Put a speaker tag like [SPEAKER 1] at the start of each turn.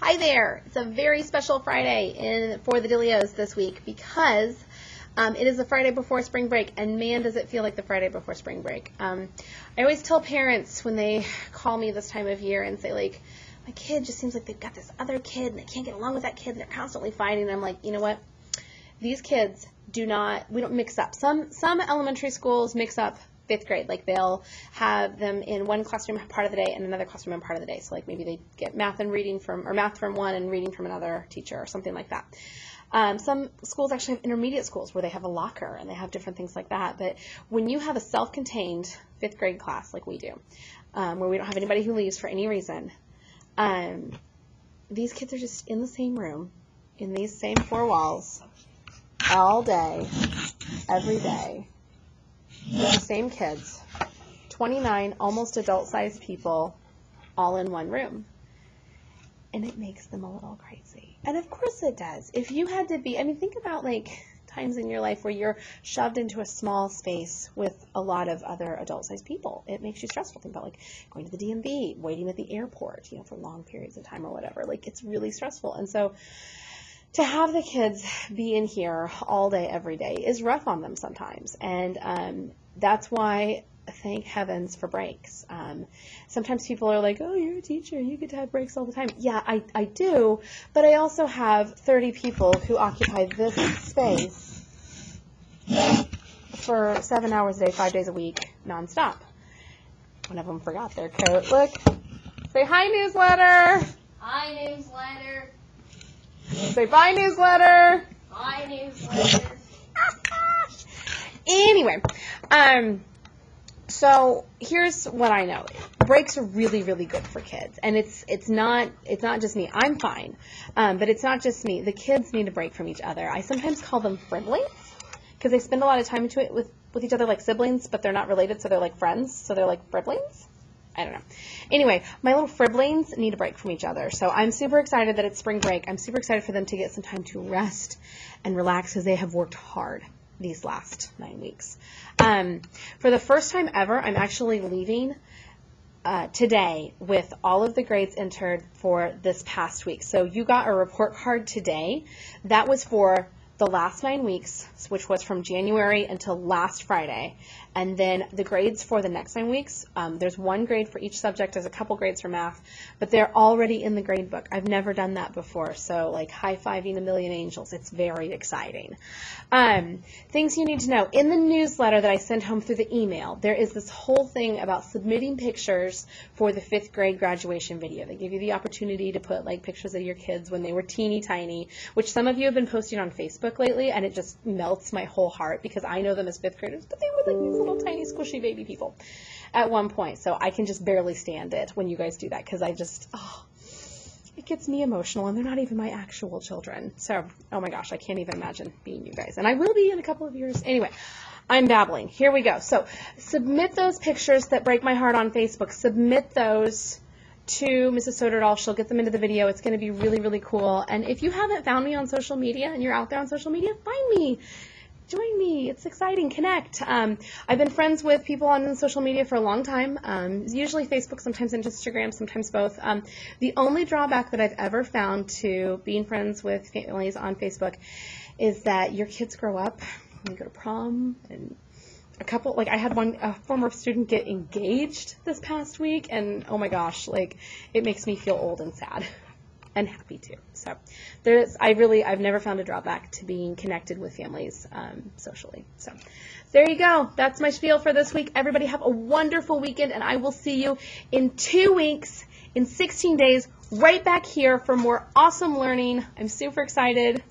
[SPEAKER 1] Hi there. It's a very special Friday for the Dilleyos this week because it is the Friday before spring break, and man, does it feel like the Friday before spring break. I always tell parents when they call me this time of year and say, like, my kid just seems like they've got this other kid and they can't get along with that kid and they're constantly fighting. And I'm like, you know what? These kids we don't mix up. Some elementary schools mix up fifth grade. Like, they'll have them in one classroom part of the day and another classroom in part of the day. So like maybe they get math from one and reading from another teacher or something like that. Some schools actually have intermediate schools where they have a locker and they have different things like that. But when you have a self-contained fifth grade class like we do, where we don't have anybody who leaves for any reason, these kids are just in the same room, in these same four walls, all day, every day, with the same kids, 29 almost adult-sized people, all in one room. And it makes them a little crazy. And of course it does. If you had to think about like times in your life where you're shoved into a small space with a lot of other adult-sized people. It makes you stressful. Think about like going to the DMV, waiting at the airport, for long periods of time or whatever. Like, it's really stressful. And so to have the kids be in here all day, every day is rough on them sometimes. And that's why, thank heavens for breaks. Sometimes people are like, oh, you're a teacher, you get to have breaks all the time. Yeah, I do, but I also have 30 people who occupy this space for 7 hours a day, 5 days a week, nonstop. One of them forgot their coat. Look. Say hi, newsletter.
[SPEAKER 2] Hi, newsletter.
[SPEAKER 1] Say bye, newsletter.
[SPEAKER 2] Bye, newsletter.
[SPEAKER 1] Anyway, so here's what I know. Breaks are really, really good for kids. And it's not just me. I'm fine. But it's not just me. The kids need a break from each other. I sometimes call them friendlies because they spend a lot of time into it with each other like siblings, but they're not related, so they're like friends. So they're like friendlies. I don't know. Anyway, my little friblings need a break from each other. So I'm super excited that it's spring break. I'm super excited for them to get some time to rest and relax because they have worked hard these last 9 weeks. For the first time ever, I'm actually leaving today with all of the grades entered for this past week. So you got a report card today. That was for the last 9 weeks, which was from January until last Friday. And then the grades for the next 9 weeks, there's one grade for each subject. There's a couple grades for math, but they're already in the grade book. I've never done that before, so like high-fiving a million angels. It's very exciting. Things you need to know. In the newsletter that I send home through the email, there is this whole thing about submitting pictures for the 5th grade graduation video. They give you the opportunity to put like pictures of your kids when they were teeny tiny, which some of you have been posting on Facebook lately, and it just melts my whole heart because I know them as 5th graders, but they were like these little tiny squishy baby people at one point. So I can just barely stand it when you guys do that because it gets me emotional, and they're not even my actual children. So, oh my gosh, I can't even imagine being you guys. And I will be in a couple of years. Anyway, I'm babbling. Here we go. So submit those pictures that break my heart on Facebook. Submit those to Mrs. Soderdahl. She'll get them into the video. It's going to be really, really cool. And if you haven't found me on social media and you're out there on social media, find me. Join me. It's exciting. Connect. I've been friends with people on social media for a long time, usually Facebook, sometimes Instagram, sometimes both. The only drawback that I've ever found to being friends with families on Facebook is that your kids grow up and you go to prom, and I had a former student get engaged this past week, and oh my gosh, like, it makes me feel old and sad. And happy too. So I've never found a drawback to being connected with families socially. So there you go. That's my spiel for this week. Everybody have a wonderful weekend, and I will see you in 2 weeks, in 16 days, right back here for more awesome learning. I'm super excited.